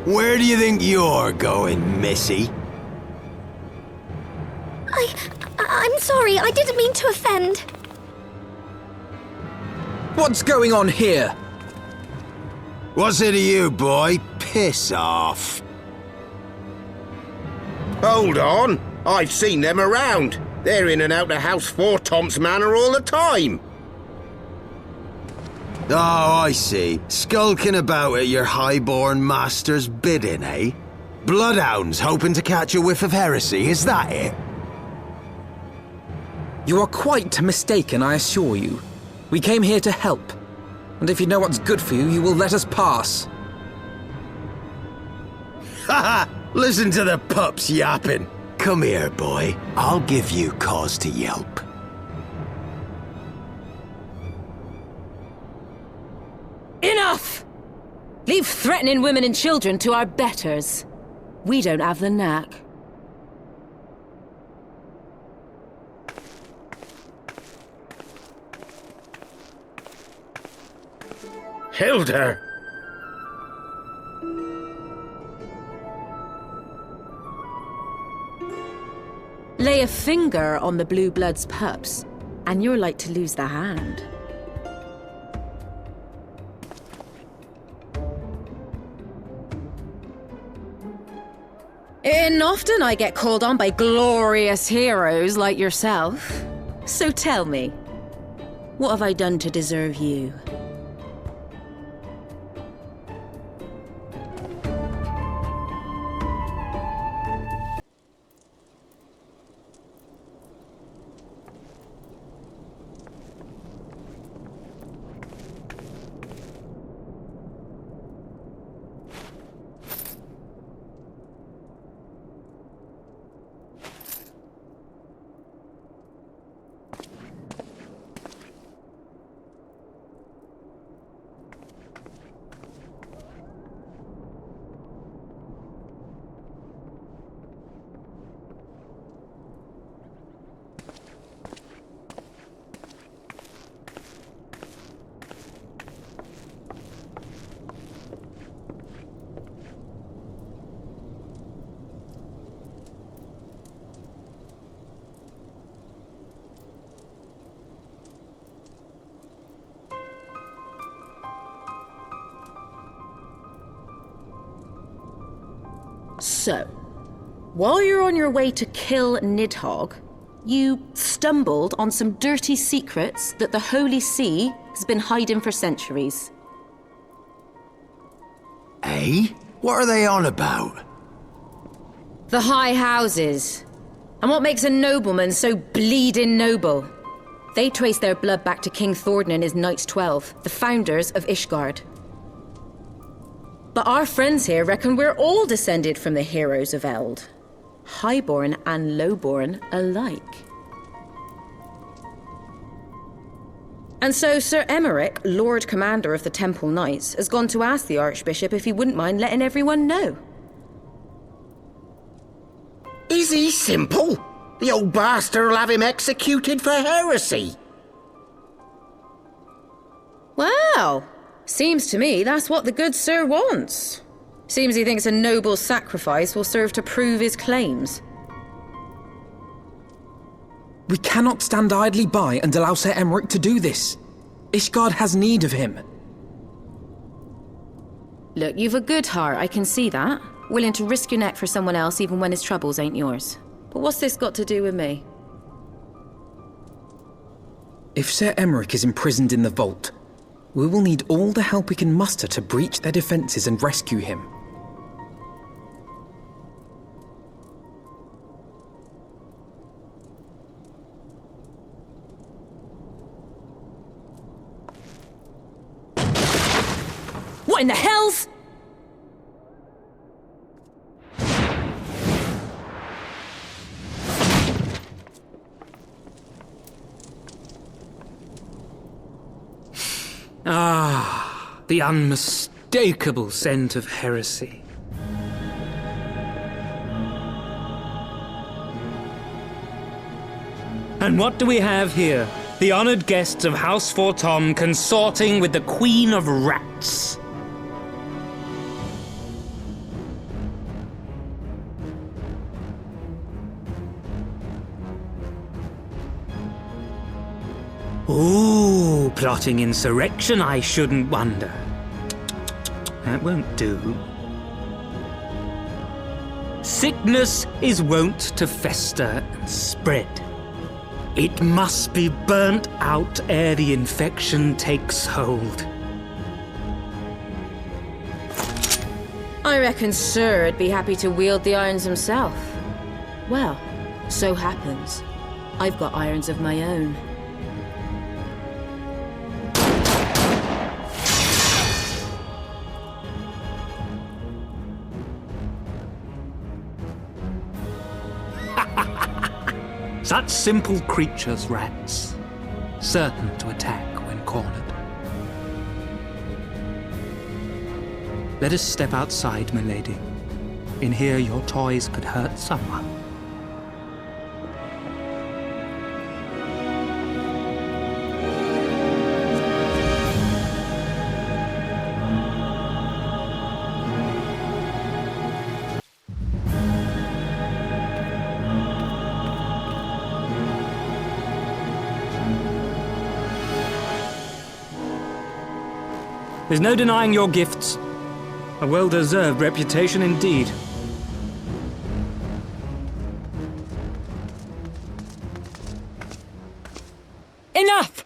Where do you think you're going, missy? I'm sorry, I didn't mean to offend. What's going on here? What's it to you, boy? Piss off. Hold on. I've seen them around. They're in and out of House 4 Tom's Manor all the time. Oh, I see. Skulking about at your highborn master's bidding, eh? Bloodhounds hoping to catch a whiff of heresy, is that it? You are quite mistaken, I assure you. We came here to help. And if you know what's good for you, you will let us pass. Haha! Listen to the pups yapping. Come here, boy. I'll give you cause to yelp. Enough! Leave threatening women and children to our betters. We don't have the knack. Hilda! Lay a finger on the Blue Blood's pups, and you're like to lose the hand. And often I get called on by glorious heroes like yourself. So tell me, what have I done to deserve you? So, while you're on your way to kill Nidhogg, you stumbled on some dirty secrets that the Holy See has been hiding for centuries. Eh? What are they on about? The High Houses. And what makes a nobleman so bleeding noble? They trace their blood back to King Thordan and his Knights 12, the founders of Ishgard. But our friends here reckon we're all descended from the heroes of Eld. Highborn and lowborn alike. And so Sir Emmerich, Lord Commander of the Temple Knights, has gone to ask the Archbishop if he wouldn't mind letting everyone know. Is he simple? The old bastard'll have him executed for heresy. Well, seems to me that's what the good sir wants. Seems he thinks a noble sacrifice will serve to prove his claims. We cannot stand idly by and allow Sir Emmerich to do this. Ishgard has need of him. Look, you've a good heart, I can see that. Willing to risk your neck for someone else even when his troubles ain't yours. But what's this got to do with me? If Sir Emmerich is imprisoned in the vault, we will need all the help we can muster to breach their defenses and rescue him. What in the hells? Ah, the unmistakable scent of heresy. And what do we have here? The honored guests of House 4 Tom consorting with the Queen of Rats. Ooh, plotting insurrection, I shouldn't wonder. That won't do. Sickness is wont to fester and spread. It must be burnt out ere the infection takes hold. I reckon Sir'd be happy to wield the irons himself. Well, so happens I've got irons of my own. Such simple creatures, rats. Certain to attack when cornered. Let us step outside, milady. In here, your toys could hurt someone. There's no denying your gifts. A well-deserved reputation indeed. Enough!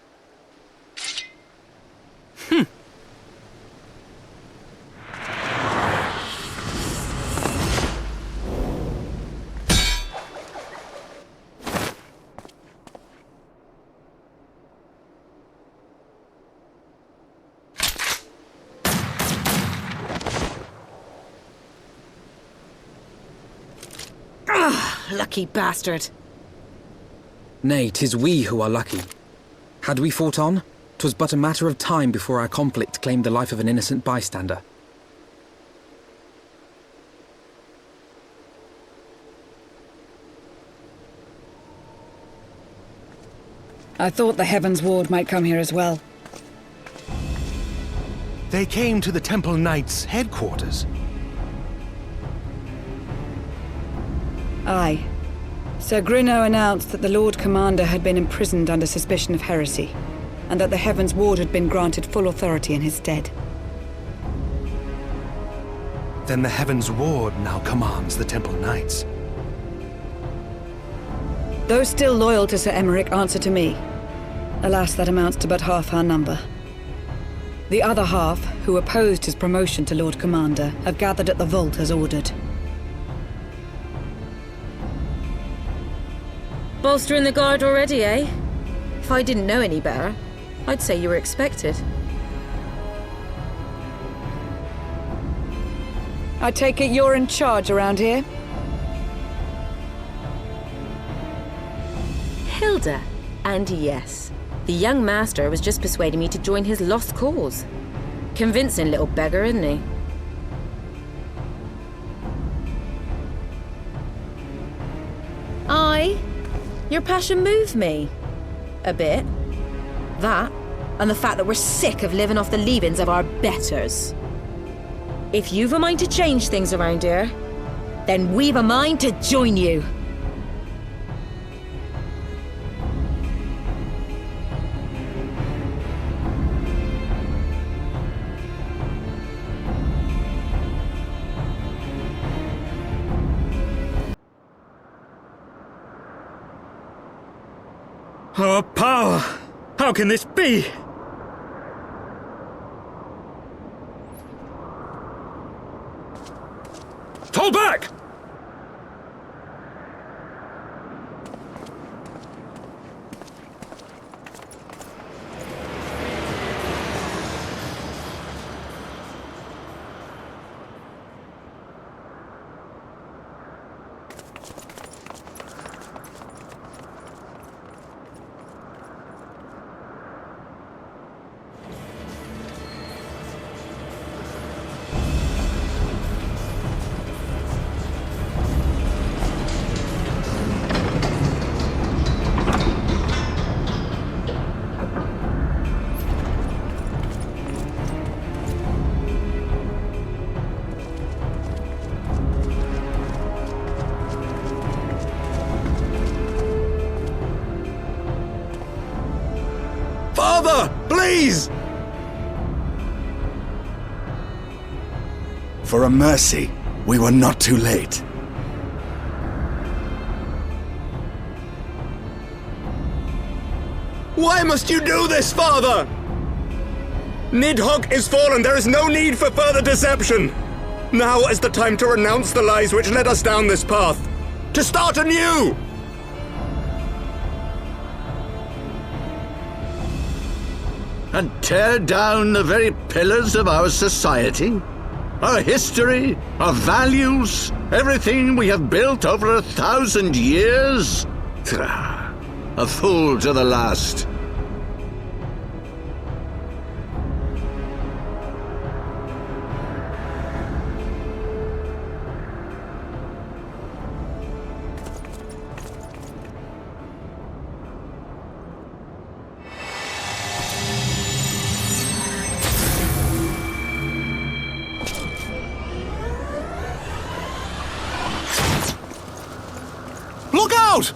Lucky bastard. Nay, 'tis we who are lucky. Had we fought on, 'twas but a matter of time before our conflict claimed the life of an innocent bystander. I thought the Heavensward might come here as well. They came to the Temple Knights' headquarters. Aye. Sir Grinno announced that the Lord Commander had been imprisoned under suspicion of heresy, and that the Heavensward had been granted full authority in his stead. Then the Heavensward now commands the Temple Knights. Those still loyal to Sir Emmerich answer to me. Alas, that amounts to but half our number. The other half, who opposed his promotion to Lord Commander, have gathered at the vault as ordered. Bolstering the guard already, eh? If I didn't know any better, I'd say you were expected. I take it you're in charge around here? Hilda. And yes, the young master was just persuading me to join his lost cause. Convincing little beggar, isn't he? Your passion moved me. A bit. That, and the fact that we're sick of living off the leavings of our betters. If you've a mind to change things around here, then we've a mind to join you. Our power! How can this be? Fall back! Father, please! For a mercy, we were not too late. Why must you do this, Father? Nidhogg is fallen. There is no need for further deception. Now is the time to renounce the lies which led us down this path. To start anew! And tear down the very pillars of our society? Our history, our values, everything we have built over 1,000 years? A fool to the last. Look out!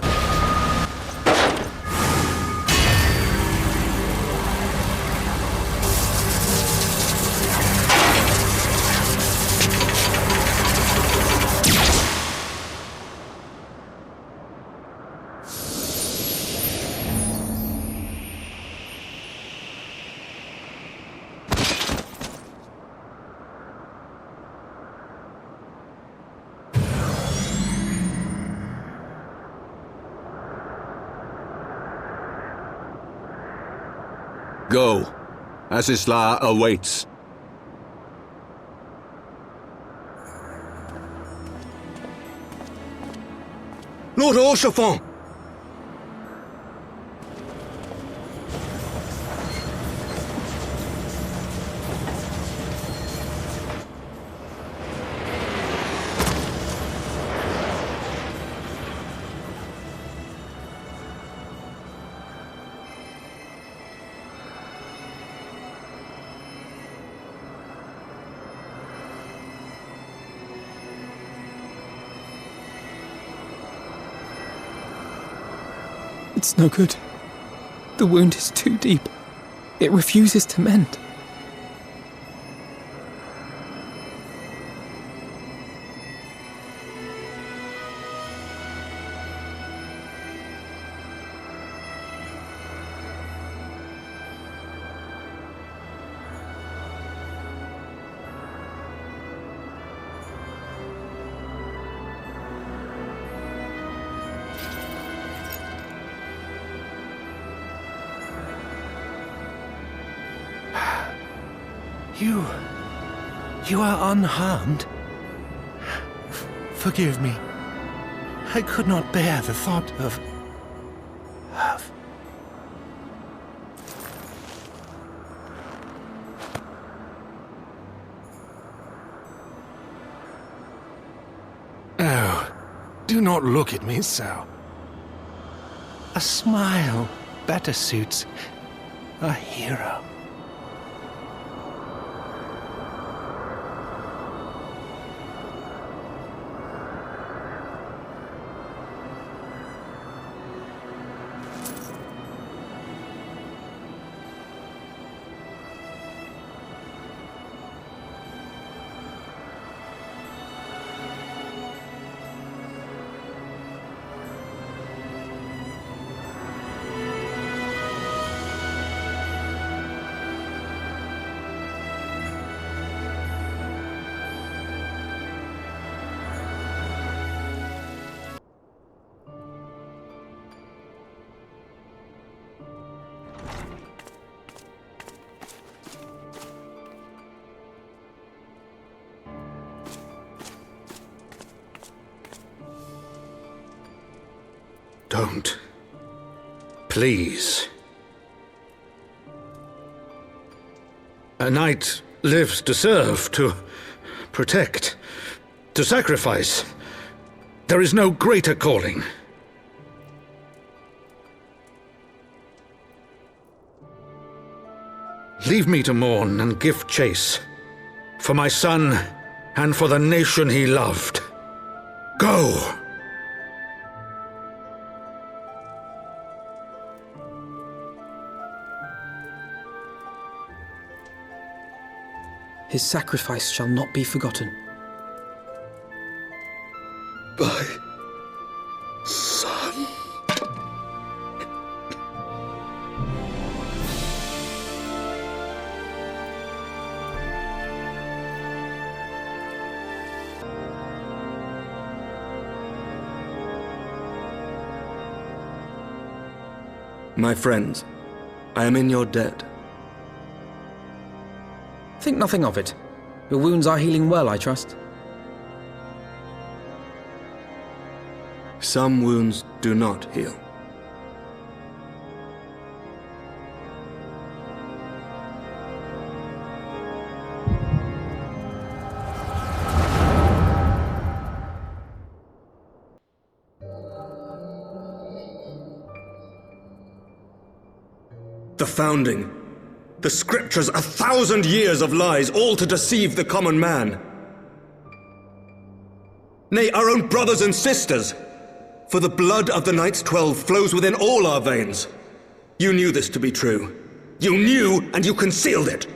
Go. Asisla awaits. Lord Orchefort! It's no good. The wound is too deep. It refuses to mend. You are unharmed? Forgive me. I could not bear the thought of... Oh, do not look at me so. A smile better suits a hero. Don't. Please. A knight lives to serve, to protect, to sacrifice. There is no greater calling. Leave me to mourn and give chase, for my son and for the nation he loved. Go! His sacrifice shall not be forgotten. My son. My friends, I am in your debt. Think nothing of it. Your wounds are healing well, I trust. Some wounds do not heal. The Founding. The Scriptures, 1,000 years of lies, all to deceive the common man. Nay, our own brothers and sisters. For the blood of the Knights 12 flows within all our veins. You knew this to be true. You knew, and you concealed it.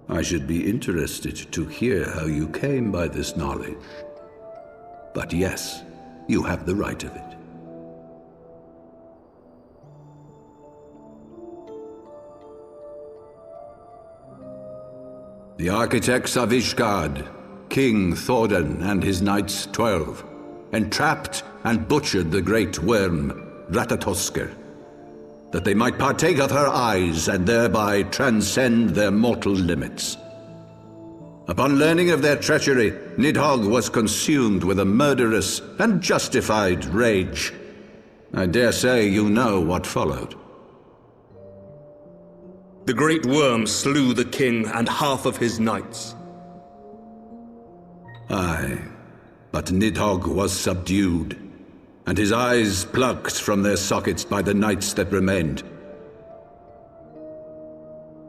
I should be interested to hear how you came by this knowledge. But yes, you have the right of it. The architects of Ishgard, King Thordan and his Knights 12, entrapped and butchered the great worm, Ratatoskr, that they might partake of her eyes and thereby transcend their mortal limits. Upon learning of their treachery, Nidhogg was consumed with a murderous and justified rage. I dare say you know what followed. The great worm slew the king and half of his knights. Aye, but Nidhogg was subdued, and his eyes plucked from their sockets by the knights that remained.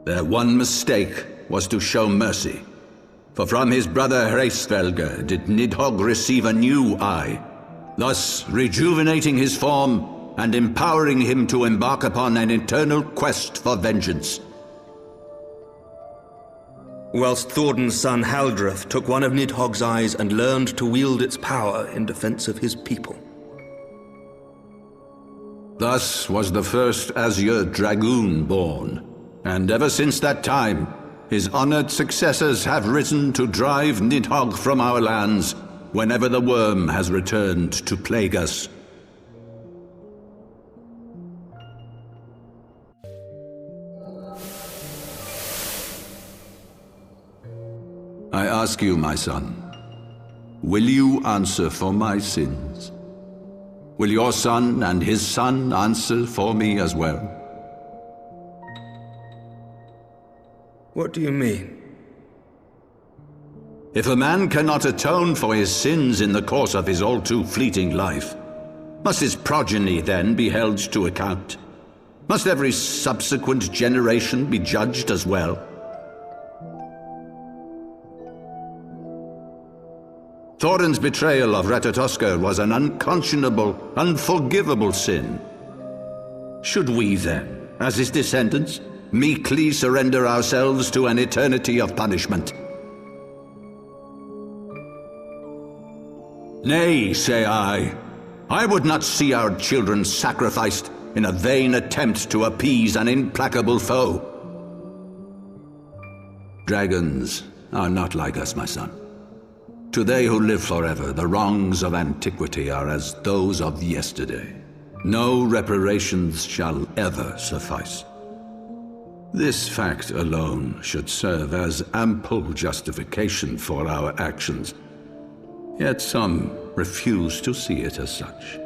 Their one mistake was to show mercy, for from his brother Hreysvelgr did Nidhogg receive a new eye, thus rejuvenating his form and empowering him to embark upon an eternal quest for vengeance. Whilst Thordan's son Haldreth took one of Nidhogg's eyes and learned to wield its power in defense of his people. Thus was the first Azure Dragoon born, and ever since that time, his honored successors have risen to drive Nidhogg from our lands whenever the worm has returned to plague us. I ask you, my son, will you answer for my sins? Will your son and his son answer for me as well? What do you mean? If a man cannot atone for his sins in the course of his all too fleeting life, must his progeny then be held to account? Must every subsequent generation be judged as well? Thordan's betrayal of Ratatoskr was an unconscionable, unforgivable sin. Should we then, as his descendants, meekly surrender ourselves to an eternity of punishment? Nay, say I. I would not see our children sacrificed in a vain attempt to appease an implacable foe. Dragons are not like us, my son. To they who live forever, the wrongs of antiquity are as those of yesterday. No reparations shall ever suffice. This fact alone should serve as ample justification for our actions. Yet some refuse to see it as such.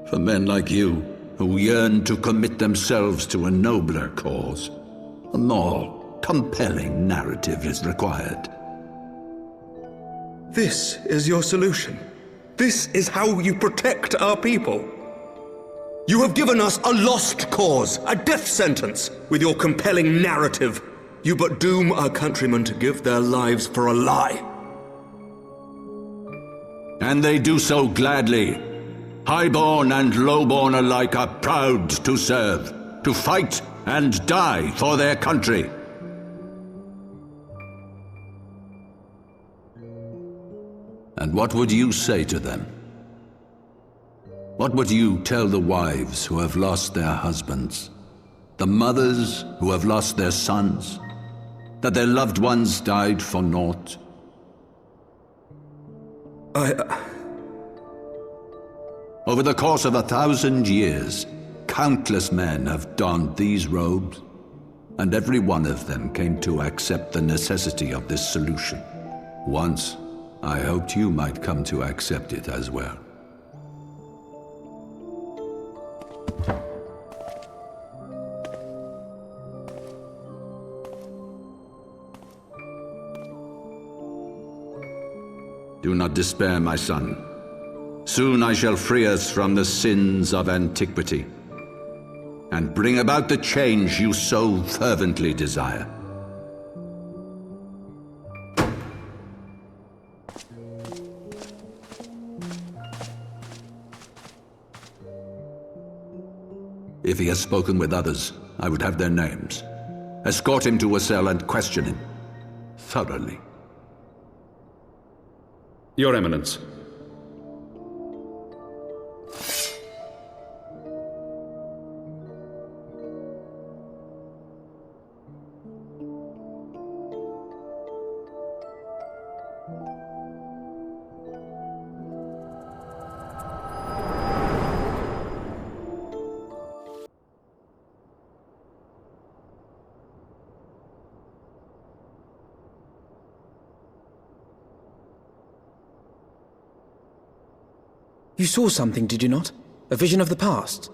For men like you, who yearn to commit themselves to a nobler cause, a more compelling narrative is required. This is your solution. This is how you protect our people. You have given us a lost cause, a death sentence. With your compelling narrative, you but doom our countrymen to give their lives for a lie. And they do so gladly. Highborn and lowborn alike are proud to serve. to fight and die for their country. And what would you say to them? What would you tell the wives who have lost their husbands? The mothers who have lost their sons? That their loved ones died for naught? Over the course of 1,000 years, countless men have donned these robes, and every one of them came to accept the necessity of this solution. Once, I hoped you might come to accept it as well. Do not despair, my son. Soon I shall free us from the sins of antiquity, and bring about the change you so fervently desire. If he has spoken with others, I would have their names. Escort him to a cell and question him thoroughly. Your Eminence. You saw something, did you not? A vision of the past?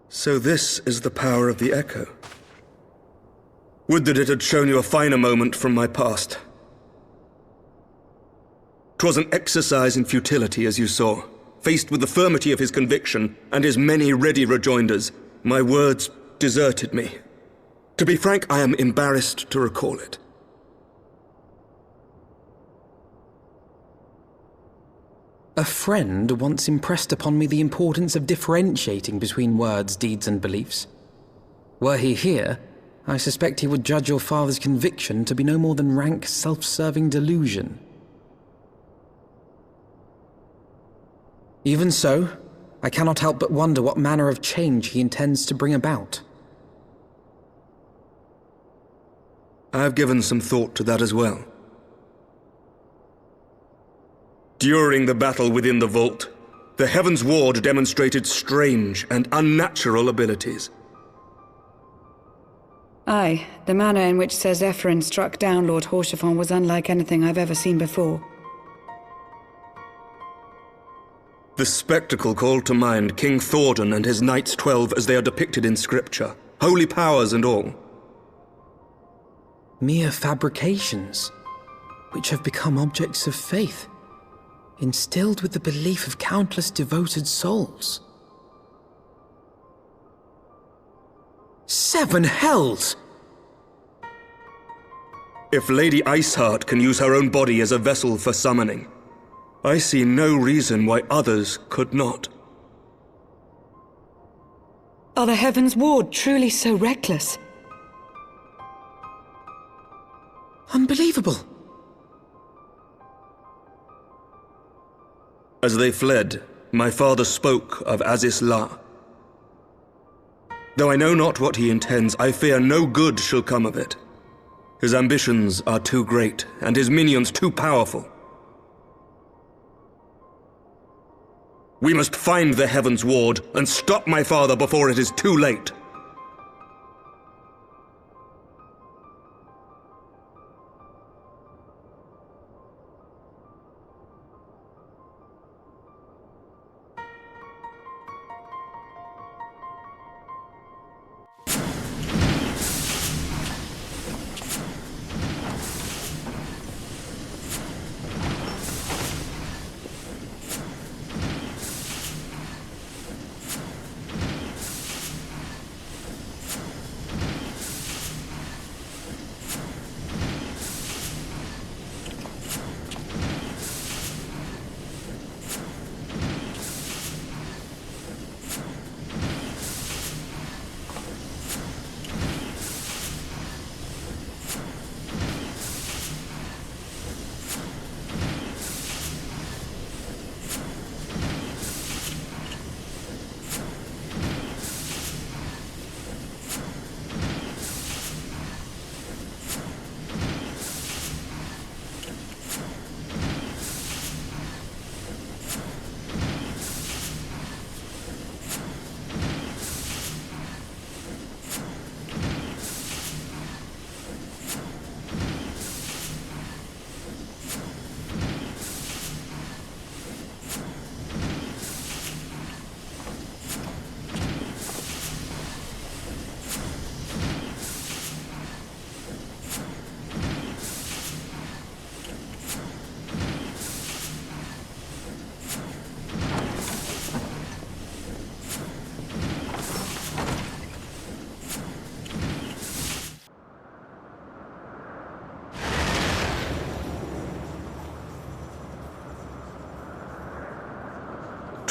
So this is the power of the Echo. Would that it had shown you a finer moment from my past. 'Twas an exercise in futility, as you saw. Faced with the firmity of his conviction and his many ready rejoinders, my words deserted me. To be frank, I am embarrassed to recall it. A friend once impressed upon me the importance of differentiating between words, deeds, and beliefs. Were he here, I suspect he would judge your father's conviction to be no more than rank self-serving delusion. Even so, I cannot help but wonder what manner of change he intends to bring about. I have given some thought to that as well. During the battle within the vault, the Heavensward demonstrated strange and unnatural abilities. Aye, the manner in which Sir Zephyrin struck down Lord Haurchefant was unlike anything I've ever seen before. The spectacle called to mind King Thordan and his Knights 12 as they are depicted in scripture, holy powers and all. Mere fabrications, which have become objects of faith, instilled with the belief of countless devoted souls. 7 hells! If Lady Iceheart can use her own body as a vessel for summoning, I see no reason why others could not. Are the Heavensward truly so reckless? Unbelievable! As they fled, my father spoke of Aziz La. Though I know not what he intends, I fear no good shall come of it. His ambitions are too great, and his minions too powerful. We must find the Heavensward and stop my father before it is too late.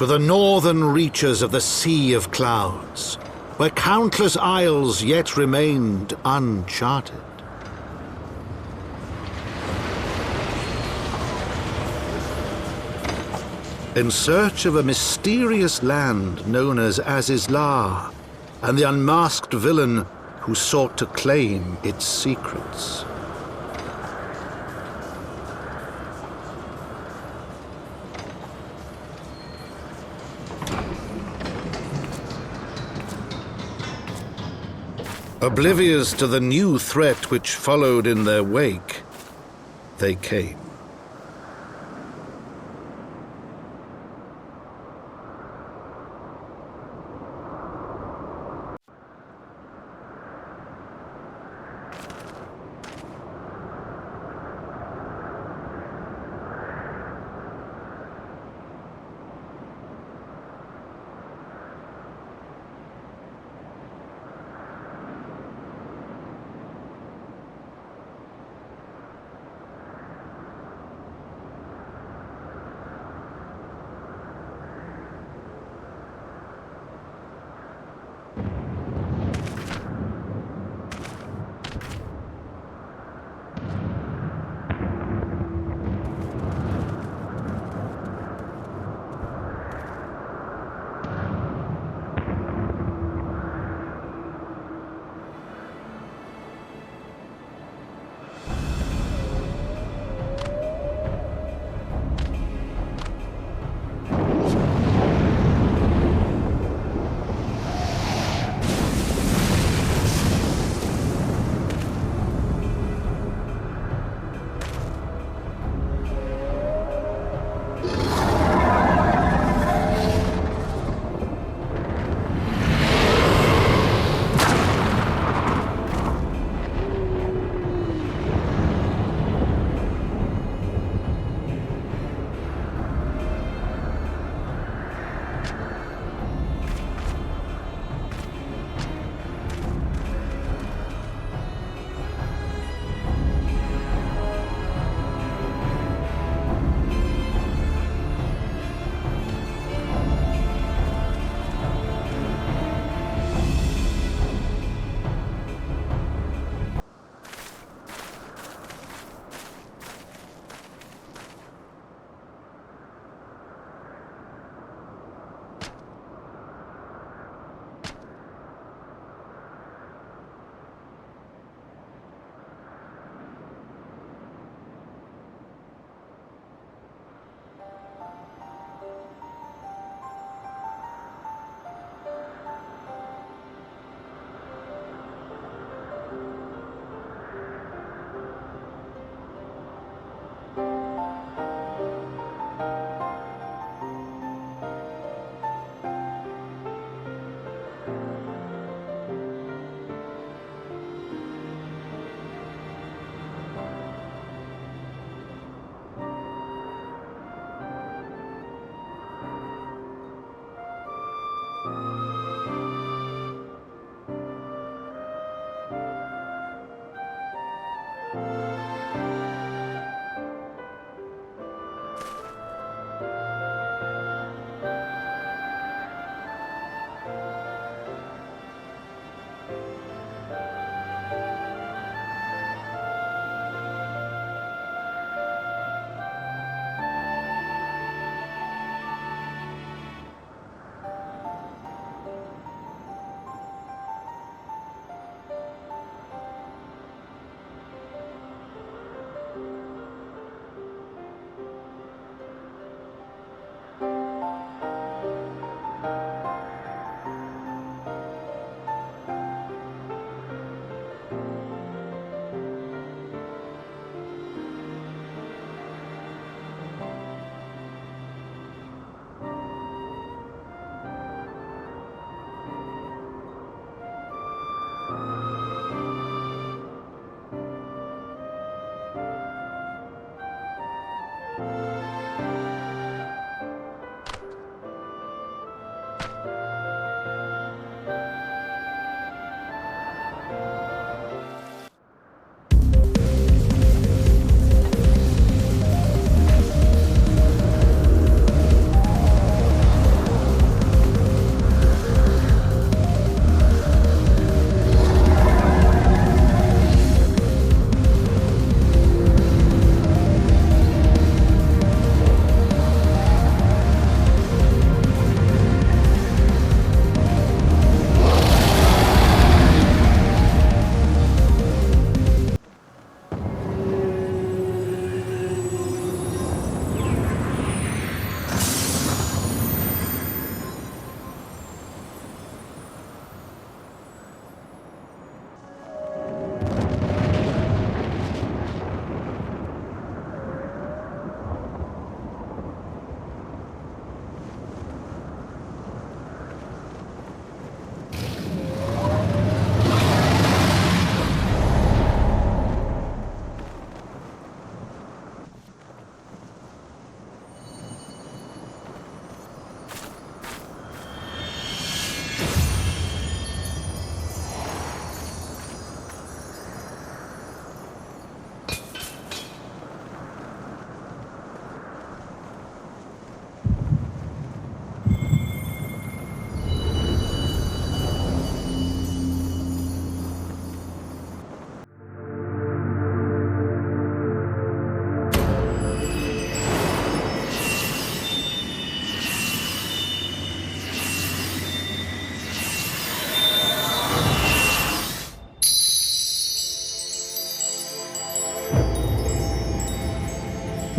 to the northern reaches of the Sea of Clouds, where countless isles yet remained uncharted. In search of a mysterious land known as Azizlar, and the unmasked villain who sought to claim its secrets. Oblivious to the new threat which followed in their wake, they came.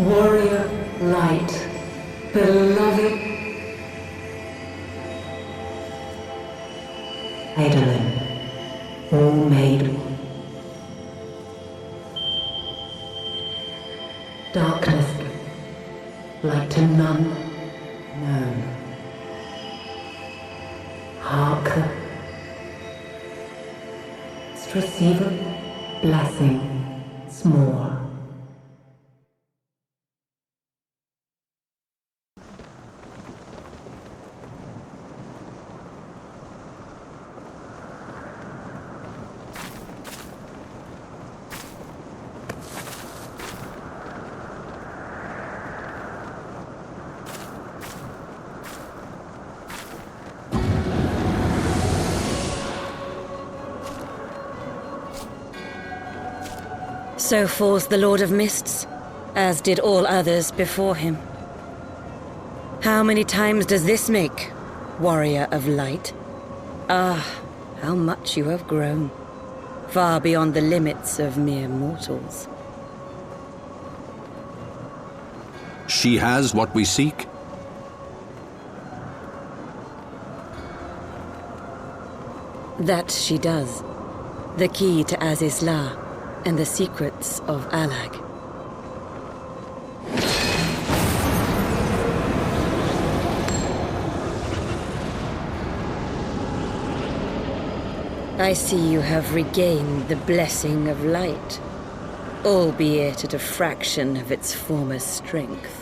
Warrior, light, beloved Eidolon, all made one. Darkness, light to none known. Hark the receiver, blessing, small. So falls the Lord of Mists, as did all others before him. How many times does this make, Warrior of Light? Ah, how much you have grown, far beyond the limits of mere mortals. She has what we seek? That she does. The key to Azizla and the secrets of Alag. I see you have regained the blessing of light, albeit at a fraction of its former strength.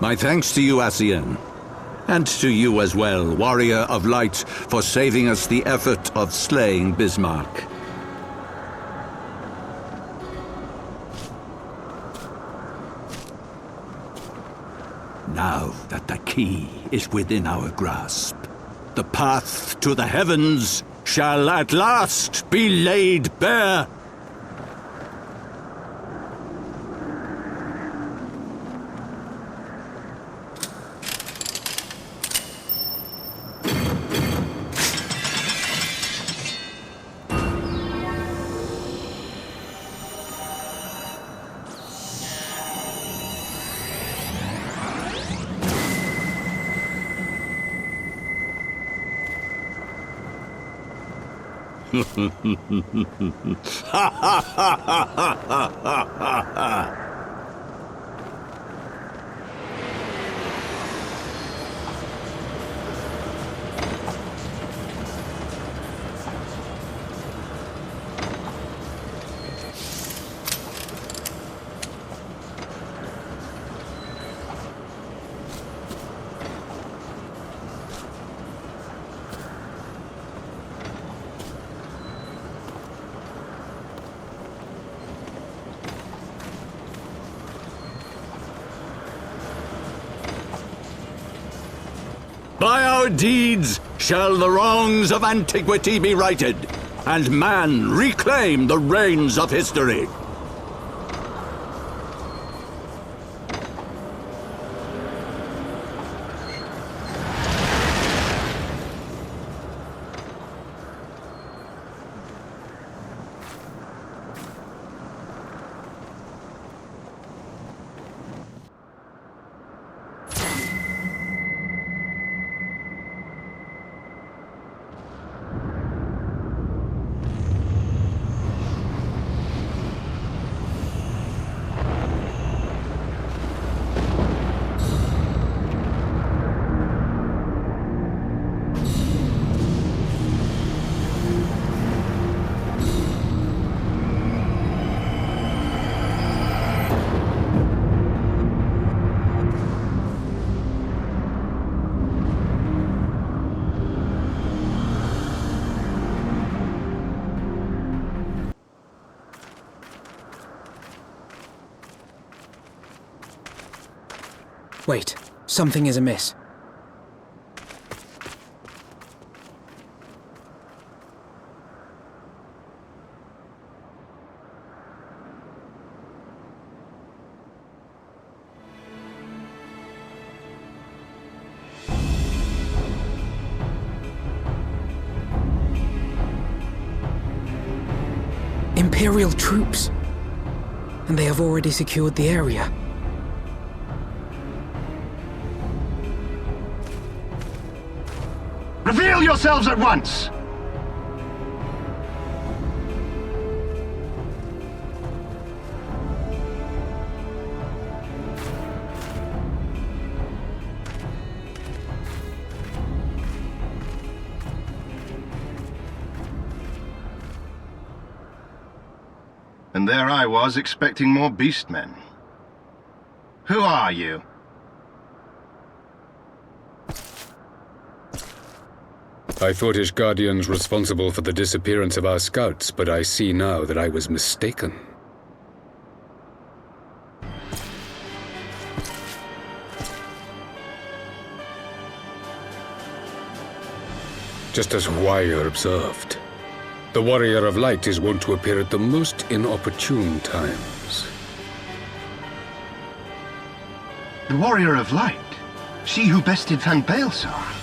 My thanks to you, Asian. And to you as well, Warrior of Light, for saving us the effort of slaying Bismarck. Now that the key is within our grasp, the path to the heavens shall at last be laid bare. By our deeds shall the wrongs of antiquity be righted, and man reclaim the reins of history. Wait, something is amiss. Imperial troops. And they have already secured the area. Reveal yourselves at once! And there I was, expecting more beastmen. Who are you? I thought Ishgardians responsible for the disappearance of our scouts, but I see now that I was mistaken. Just as Wire observed, the Warrior of Light is wont to appear at the most inopportune times. The Warrior of Light? She who bested Van Baelsar?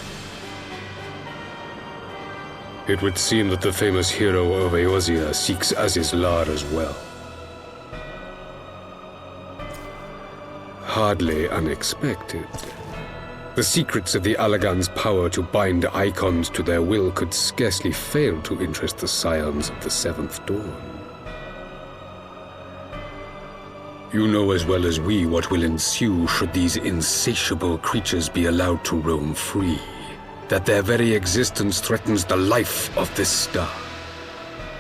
It would seem that the famous hero of Eorzea seeks Azizlar as well. Hardly unexpected. The secrets of the Allagan's power to bind icons to their will could scarcely fail to interest the scions of the Seventh Dawn. You know as well as we what will ensue should these insatiable creatures be allowed to roam free. That their very existence threatens the life of this star.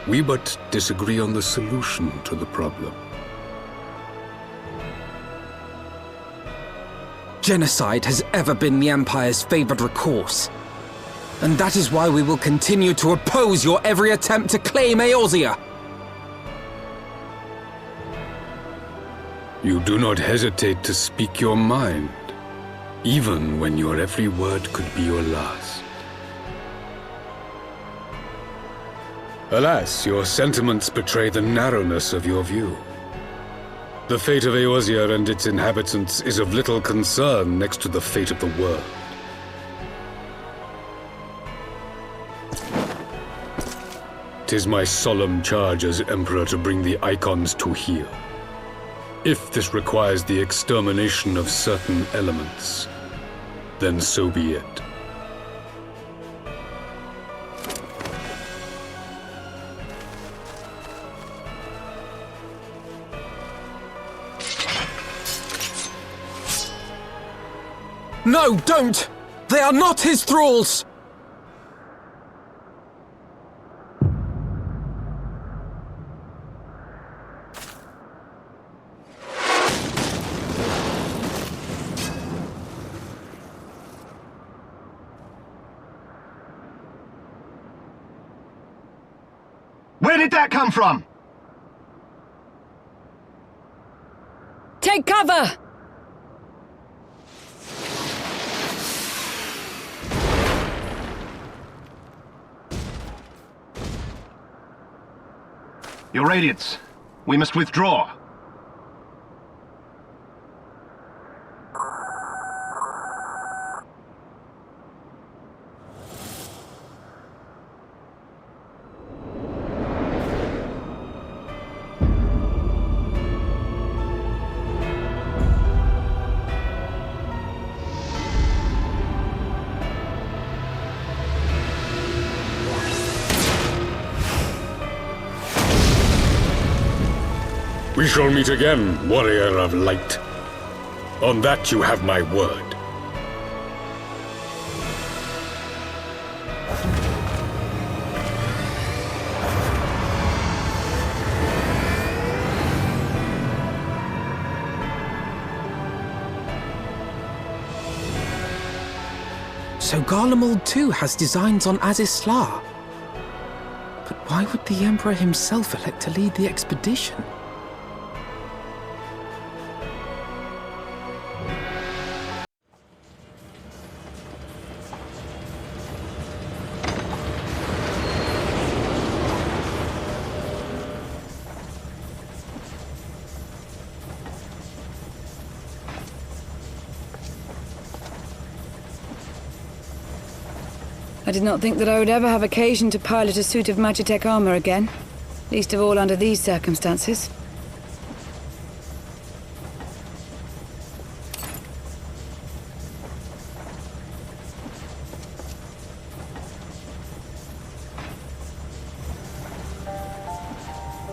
We but disagree on the solution to the problem. Genocide has ever been the Empire's favored recourse. And that is why we will continue to oppose your every attempt to claim Eorzea. You do not hesitate to speak your mind, even when your every word could be your last. Alas, your sentiments betray the narrowness of your view. The fate of Eorzea and its inhabitants is of little concern next to the fate of the world. "'Tis my solemn charge as Emperor to bring the icons to heel. If this requires the extermination of certain elements, then so be it. No, don't! They are not his thralls! Where did that come from? Take cover! Your Radiance, we must withdraw. We shall meet again, Warrior of Light. On that you have my word. So Garlemald too has designs on Azizlar. But why would the Emperor himself elect to lead the expedition? I did not think that I would ever have occasion to pilot a suit of Magitech armor again. Least of all under these circumstances.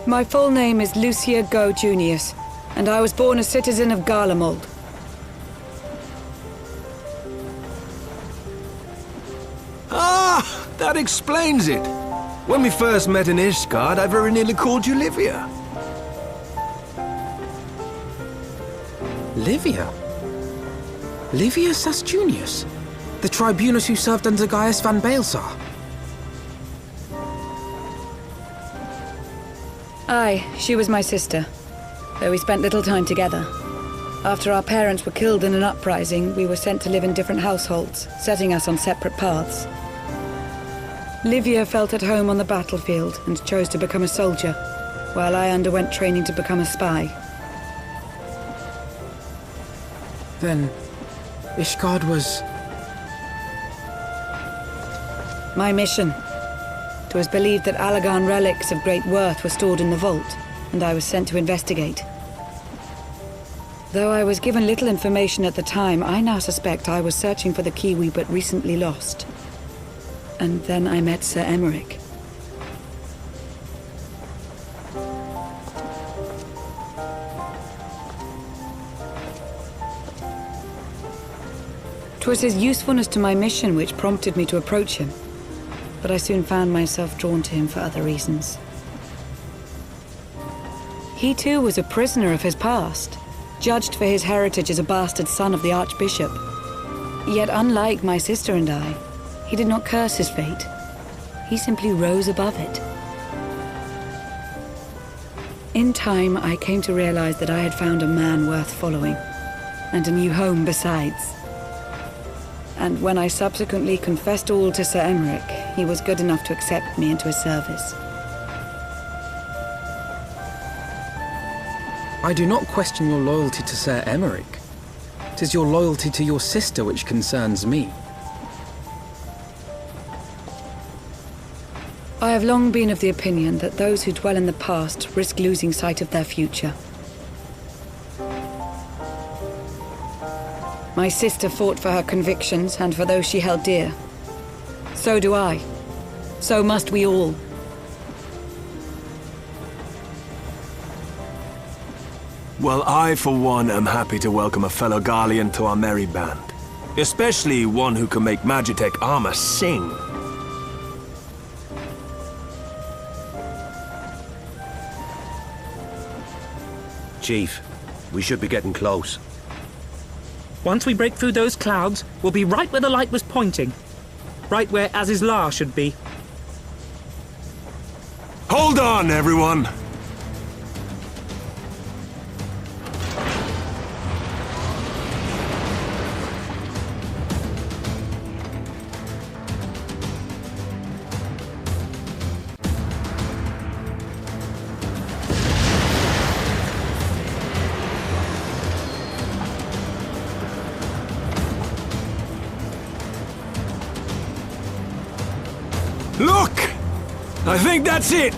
My full name is Lucia Go Junius, and I was born a citizen of Garlemald. Ah, that explains it. When we first met in Ishgard, I very nearly called you Livia. Livia? Livia Sas Junius? The tribunus who served under Gaius van Baelsar? Aye, she was my sister, though we spent little time together. After our parents were killed in an uprising, we were sent to live in different households, setting us on separate paths. Livia felt at home on the battlefield and chose to become a soldier, while I underwent training to become a spy. Then, Ishgard was... my mission. It was believed that Allagan relics of great worth were stored in the vault, and I was sent to investigate. Though I was given little information at the time, I now suspect I was searching for the key we but recently lost. And then I met Sir Emeric. 'Twas his usefulness to my mission which prompted me to approach him, but I soon found myself drawn to him for other reasons. He too was a prisoner of his past, judged for his heritage as a bastard son of the Archbishop. Yet unlike my sister and I, he did not curse his fate. He simply rose above it. In time, I came to realize that I had found a man worth following, and a new home besides. And when I subsequently confessed all to Sir Emeric, he was good enough to accept me into his service. I do not question your loyalty to Sir Emeric. 'Tis your loyalty to your sister which concerns me. I have long been of the opinion that those who dwell in the past risk losing sight of their future. My sister fought for her convictions and for those she held dear. So do I. So must we all. Well, I, for one, am happy to welcome a fellow Garlean to our merry band. Especially one who can make Magitech armor sing. Chief, we should be getting close. Once we break through those clouds, we'll be right where the light was pointing. Right where Azizlar should be. Hold on, everyone! Look! I think that's it!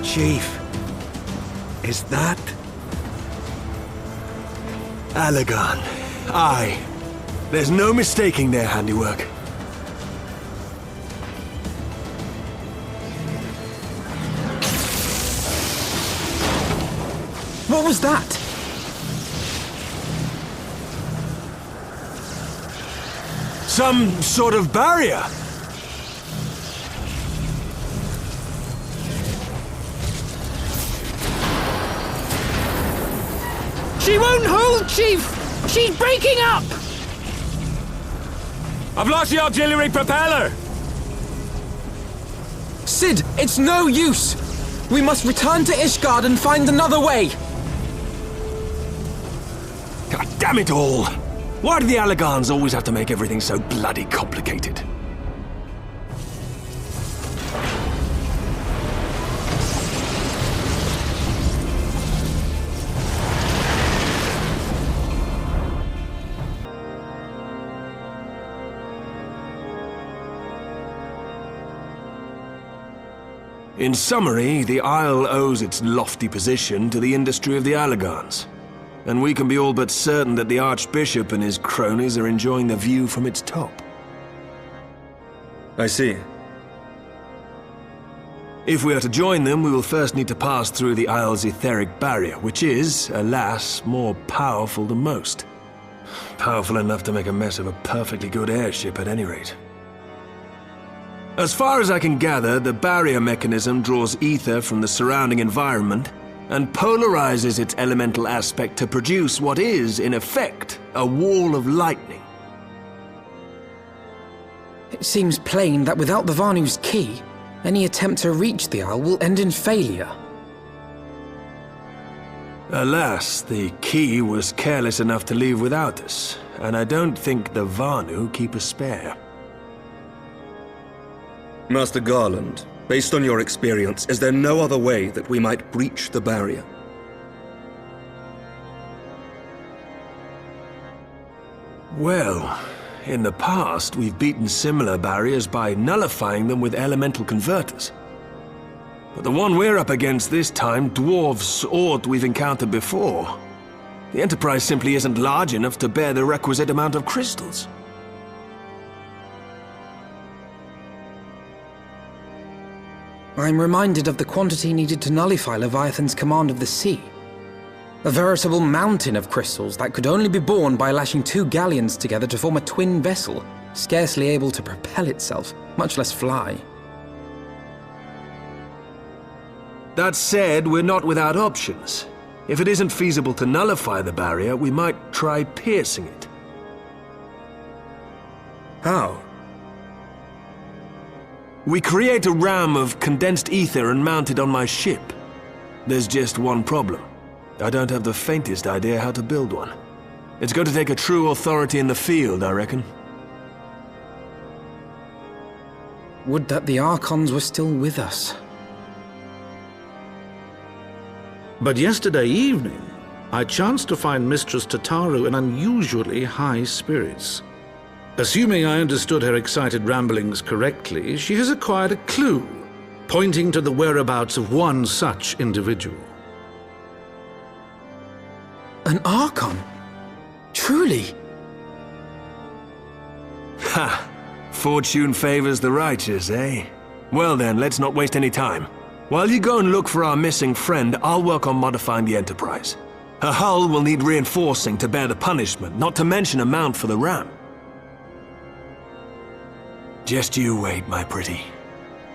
Chief, is that... Allagan? Aye. There's no mistaking their handiwork. What was that? Some sort of barrier. She won't hold, Chief! She's breaking up! I've lost the auxiliary propeller! Sid, it's no use! We must return to Ishgard and find another way! God damn it all! Why do the Allagans always have to make everything so bloody complicated? In summary, the Isle owes its lofty position to the industry of the Allagans, and we can be all but certain that the Archbishop and his cronies are enjoying the view from its top. I see. If we are to join them, we will first need to pass through the Isle's etheric barrier, which is, alas, more powerful than most. Powerful enough to make a mess of a perfectly good airship at any rate. As far as I can gather, the barrier mechanism draws ether from the surrounding environment and polarizes its elemental aspect to produce what is, in effect, a wall of lightning. It seems plain that without the Vanu's key, any attempt to reach the Isle will end in failure. Alas, the key was careless enough to leave without us, and I don't think the Vanu keep a spare. Master Garland, based on your experience, is there no other way that we might breach the barrier? Well, in the past, we've beaten similar barriers by nullifying them with elemental converters. But the one we're up against this time dwarfs aught we've encountered before. The Enterprise simply isn't large enough to bear the requisite amount of crystals. I'm reminded of the quantity needed to nullify Leviathan's command of the sea. A veritable mountain of crystals that could only be borne by lashing 2 galleons together to form a twin vessel, scarcely able to propel itself, much less fly. That said, we're not without options. If it isn't feasible to nullify the barrier, we might try piercing it. How? We create a ram of condensed ether and mount it on my ship. There's just one problem. I don't have the faintest idea how to build one. It's going to take a true authority in the field, I reckon. Would that the Archons were still with us. But yesterday evening, I chanced to find Mistress Tataru in unusually high spirits. Assuming I understood her excited ramblings correctly, she has acquired a clue, pointing to the whereabouts of one such individual. An Archon? Truly? Ha! Fortune favors the righteous, eh? Well then, let's not waste any time. While you go and look for our missing friend, I'll work on modifying the Enterprise. Her hull will need reinforcing to bear the punishment, not to mention a mount for the ram. Just you wait, my pretty.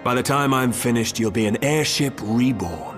By the time I'm finished, you'll be an airship reborn.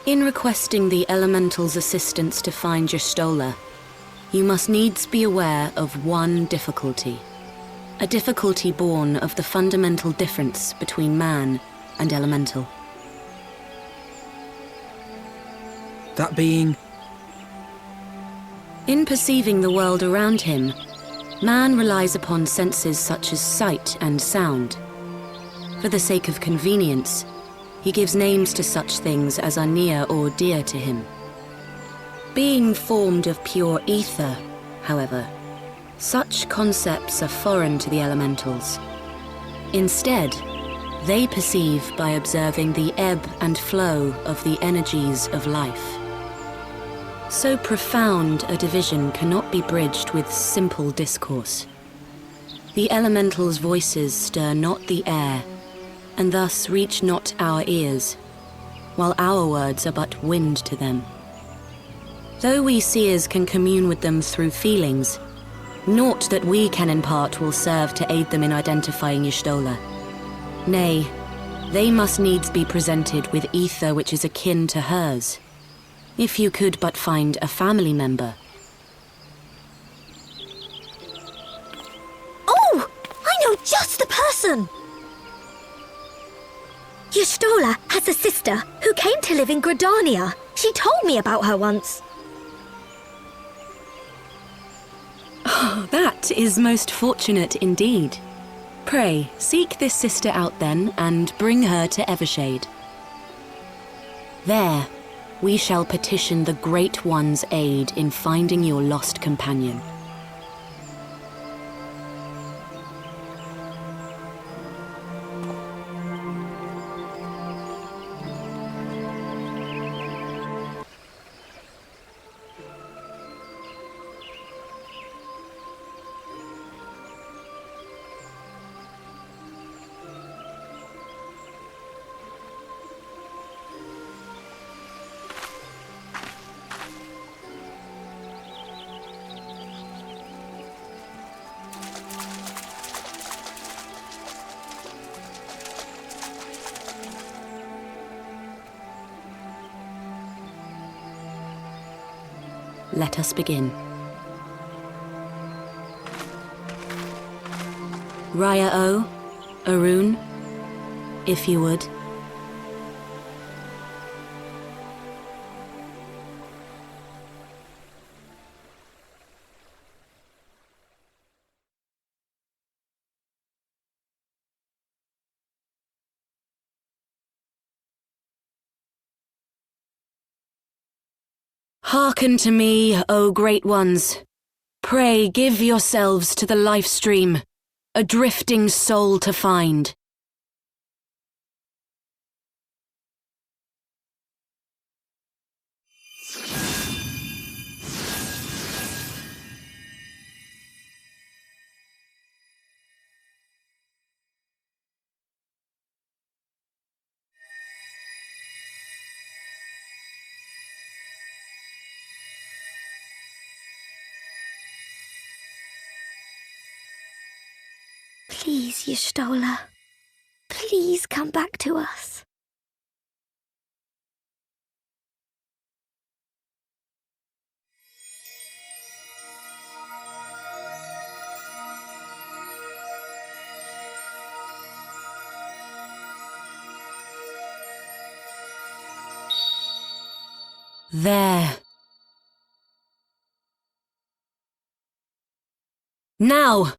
In requesting the Elemental's assistance to find Y'shtola, you must needs be aware of one difficulty. A difficulty born of the fundamental difference between man and Elemental. That being? In perceiving the world around him, man relies upon senses such as sight and sound. For the sake of convenience, he gives names to such things as are near or dear to him. Being formed of pure ether, however, such concepts are foreign to the Elementals. Instead, they perceive by observing the ebb and flow of the energies of life. So profound a division cannot be bridged with simple discourse. The Elementals' voices stir not the air, and thus reach not our ears, while our words are but wind to them. Though we seers can commune with them through feelings, naught that we can impart will serve to aid them in identifying Y'shtola. Nay, they must needs be presented with ether which is akin to hers. If you could but find a family member. Oh! I know just the person! Y'shtola has a sister who came to live in Gridania. She told me about her once. Oh, that is most fortunate indeed. Pray, seek this sister out then, and bring her to Evershade. There, we shall petition the Great One's aid in finding your lost companion. Let us begin. Raya O, Arun, if you would. Hearken to me, O Great Ones. Pray give yourselves to the life stream, a drifting soul to find. Please, Y'shtola. Please come back to us. There. Now!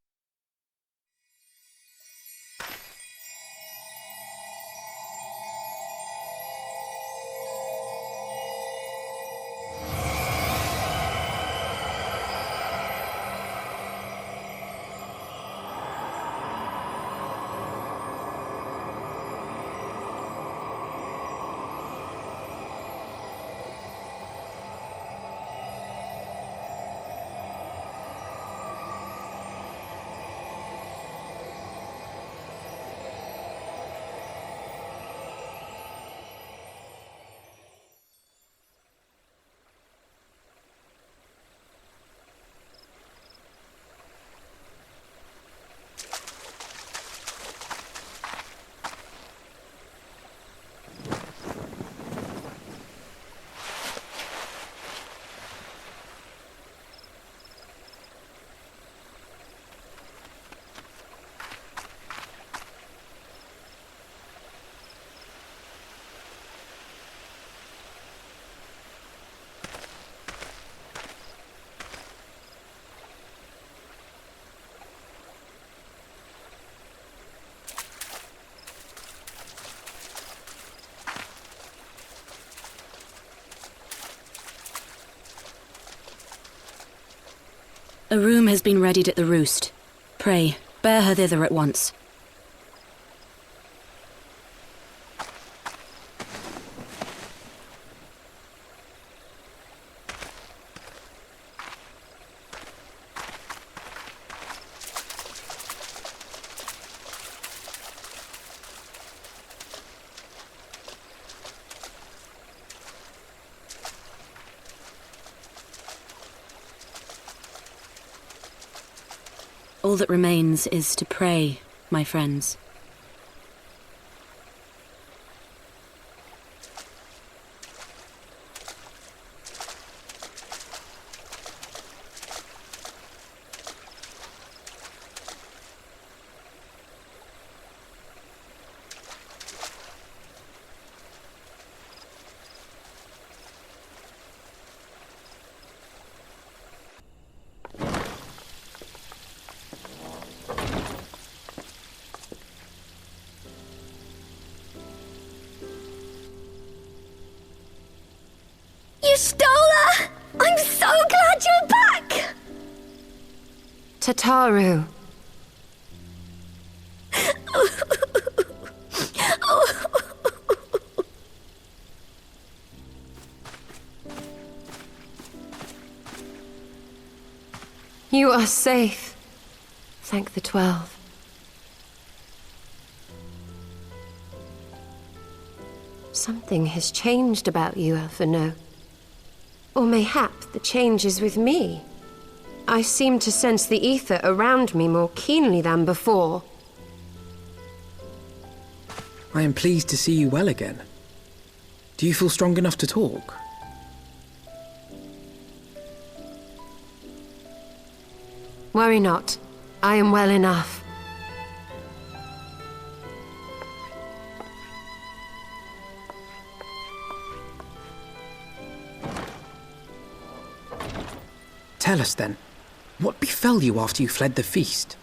has been readied at the roost. Pray, bear her thither at once. All that remains is to pray, my friends. You stole her! I'm so glad you're back! Tataru. You are safe. Thank the 12. Something has changed about you, Alphino. Or mayhap the change is with me. I seem to sense the ether around me more keenly than before. I am pleased to see you well again. Do you feel strong enough to talk? Worry not. I am well enough. Tell us then, what befell you after you fled the feast?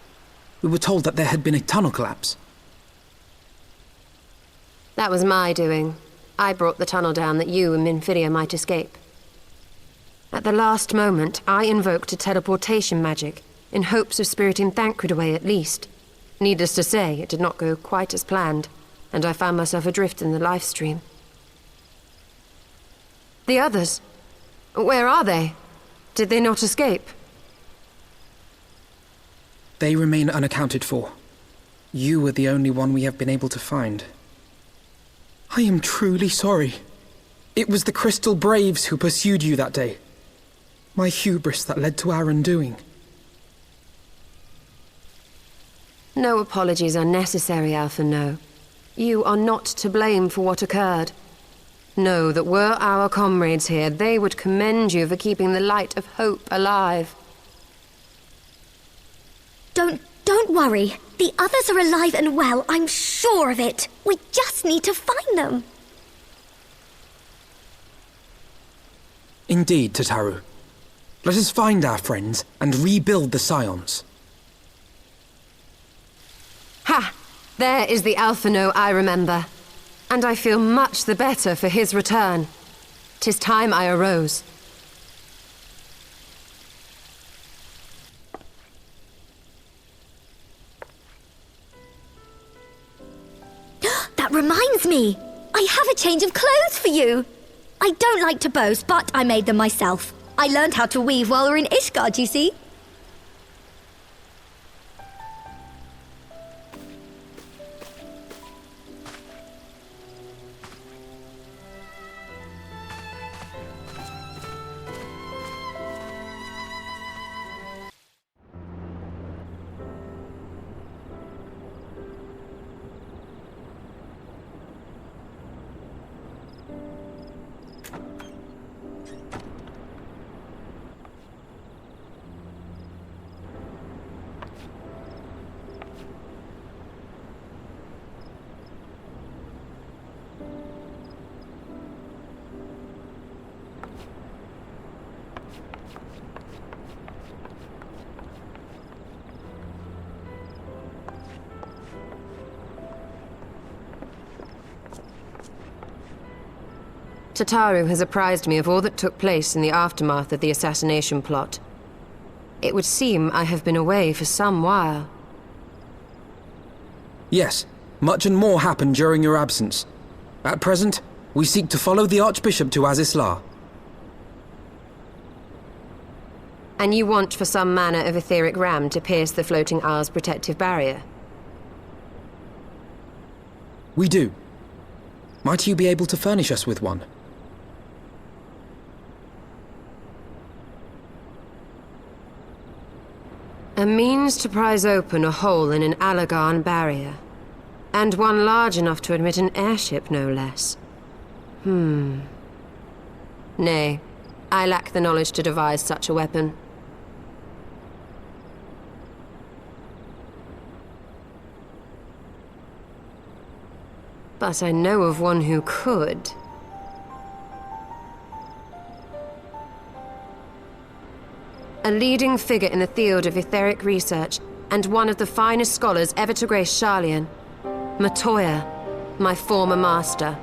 We were told that there had been a tunnel collapse. That was my doing. I brought the tunnel down that you and Minfidia might escape. At the last moment, I invoked a teleportation magic, in hopes of spiriting Thancred away at least. Needless to say, it did not go quite as planned, and I found myself adrift in the life stream. The others? Where are they? Did they not escape? They remain unaccounted for. You are the only one we have been able to find. I am truly sorry. It was the Crystal Braves who pursued you that day. My hubris that led to our undoing. No apologies are necessary, Alphino. You are not to blame for what occurred. Know that were our comrades here, they would commend you for keeping the light of hope alive. Don't worry. The others are alive and well, I'm sure of it. We just need to find them. Indeed, Tataru. Let us find our friends and rebuild the Scions. Ha! There is the Alphino I remember. And I feel much the better for his return. 'Tis time I arose. That reminds me! I have a change of clothes for you! I don't like to boast, but I made them myself. I learned how to weave while we were in Ishgard, you see? Tataru has apprised me of all that took place in the aftermath of the assassination plot. It would seem I have been away for some while. Yes, much and more happened during your absence. At present, we seek to follow the Archbishop to Azisla. And you want for some manner of etheric ram to pierce the floating isle's protective barrier? We do. Might you be able to furnish us with one? A means to prise open a hole in an Allagan barrier. And one large enough to admit an airship, no less. Nay, I lack the knowledge to devise such a weapon. But I know of one who could. A leading figure in the field of etheric research, and one of the finest scholars ever to grace Sharlayan. Matoya, my former master.